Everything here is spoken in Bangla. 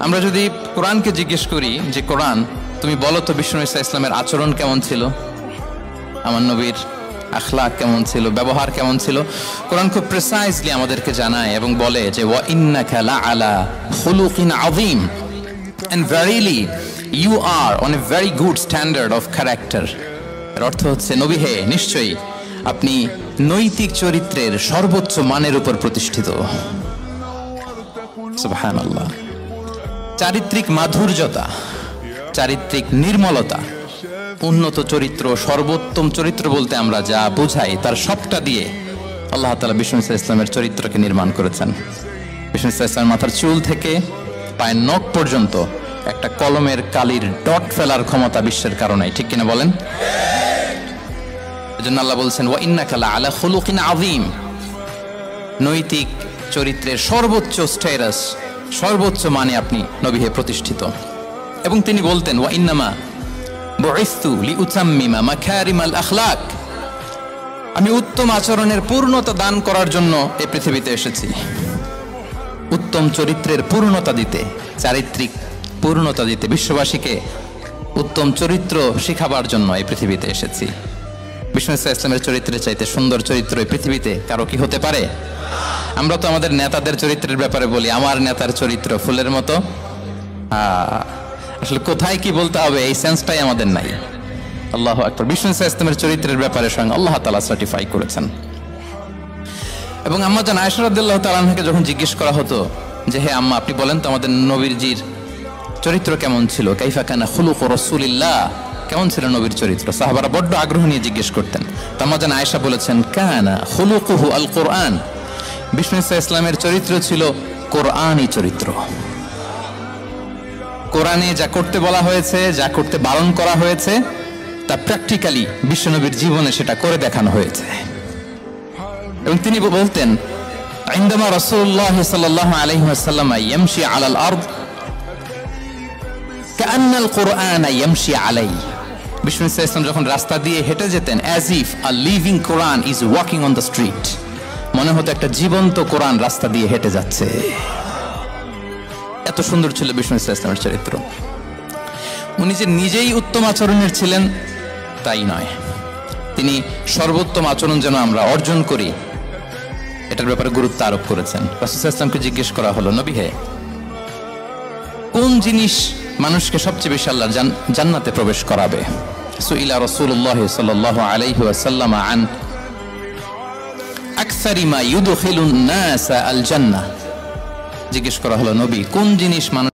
আমরা যদি কোরআনকে জিজ্ঞেস করি যে কোরআন তুমি বলো তো বিষ্ণু ঈসা ইসলামের আচরণ কেমন ছিল, আমার নবীর আখলাক কেমন ছিল, ব্যবহার কেমন ছিল, কোরআন খুব প্রিসাইজলি আমাদেরকে জানায় এবং বলে যে ওয়া ইন্নাকা লাআলা খুলুকিন আযীম, and verily you are on a very good standard of character. এর অর্থ হচ্ছে নবী হে, নিশ্চয়ই আপনি নৈতিক চরিত্রের সর্বোচ্চ মানের উপর প্রতিষ্ঠিত। সুবহানাল্লাহ। চারিত্রিক মাধুর্যতা, চারিত্রিক নির্মলতা, উন্নত চরিত্র, সর্বোত্তম চরিত্র বলতে আমরা যা বুঝাই তার সবটা দিয়ে আল্লাহ তাআলা বিষ্ণু ঈসা ইসলামের চরিত্রকে নির্মাণ করেছেন। বিষ্ণু ঈসা ইসলামের মাথার চুল থেকে পায়ের নখ পর্যন্ত একটা কলমের কালির ডট ফেলার ক্ষমতা বিশ্বের কারণে, ঠিক কিনা বলেন? এজন্য আল্লাহ বলছেন ওয়া ইন্নাকা লাআলা খুলুকিন আযীম, নৈতিক চরিত্রের সর্বোচ্চ স্ট্যাটাস, সর্বোচ্চ মানে আপনি নবী হে প্রতিষ্ঠিত। এবং তিনি বলতেন ওয়া ইন্নামা বুইসতু লিউতাম্মিমা মাকারিমাল আখলাক, আমি উত্তম আচরণের পূর্ণতা দান করার জন্য এই পৃথিবীতে এসেছি, উত্তম চরিত্রের পূর্ণতা দিতে, চারিত্রিক পূর্ণতা দিতে, বিশ্ববাসীকে উত্তম চরিত্র শিখাবার জন্য এই পৃথিবীতে এসেছি। বিষ্ণু ঈসা ইসলামের চরিত্রের চাইতে সুন্দর চরিত্র এই পৃথিবীতে কারো কি হতে পারে? আমরা তো আমাদের নেতাদের চরিত্রের ব্যাপারে বলি আমার নেতার চরিত্র ফুলের মতো, আসলে কোথায় কি বলতে হবে এই সেন্সটাই আমাদের নাই। আল্লাহু আকবার। বিষ্ণু ঈসা ইসলামের চরিত্রের ব্যাপারে স্বয়ং আল্লাহ তাআলা সার্টিফাই করেছেন। এবং আম্মা জান আয়েশা রাদিয়াল্লাহু তাআলা আনহাকে যখন জিজ্ঞেস করা হতো যে হে আম্মা আপনি বলেন তো আমাদের নবীজির চরিত্র কেমন ছিল, কাইফা কানা খুলুকু রাসূলিল্লাহ, কেমন ছিল নবীর চরিত্র, সাহাবারা বড্ড আগ্রহ নিয়ে জিজ্ঞেস করতেন। আম্মা জান আয়েশা বলেছেন কানা খুলুকুহু আল কোরআন, বিষ্ণু ঈসা ইসলামের চরিত্র ছিল কোরআনী চরিত্র। কোরআনে যা করতে বলা হয়েছে, যা করতে বারণ করা হয়েছে, তা প্র্যাকটিক্যালি বিশ্বনবীর জীবনে সেটা করে দেখানো হয়েছে। এবং তিনি বলতেন ইনদামা রাসূলুল্লাহ সাল্লাল্লাহু আলাইহি ওয়াসাল্লাম ইয়ামশি আলাল আরদ কাআন্নাল কুরআন ইয়ামশি আলাইহি, বিষ্ণু ঈসা ইসলাম যখন রাস্তা দিয়ে হেঁটে যেতেন as if a living Quran is walking on the street, মনে হতো একটা জীবন্ত কোরআন রাস্তা দিয়ে হেঁটে যাচ্ছে। এত সুন্দর ছিল বিষ্ণু ঈসা ইসলামের চরিত্র। উনি যে নিজেই উত্তম আচরণের ছিলেন তাই নয়, তিনি সর্বোত্তম আচরণ যেন আমরা অর্জন করি এটার ব্যাপারে গুরুত্ব আরোপ করেছেন। রাসূল সাল্লাল্লাহু আলাইহি ওয়াসাল্লামকে জিজ্ঞেস করা হলো নবী হে, কোন জিনিস মানুষকে সবচেয়ে বেশি আল্লাহর জান্নাতে প্রবেশ করাবে? সুইলা রাসূলুল্লাহ সাল্লাল্লাহু আলাইহি ওয়াসাল্লাম আন আকসারি মা ইউদখিলুন নাস আল জান্নাহ, জিজ্ঞেস করা হলো নবী কোন জিনিস মানুষ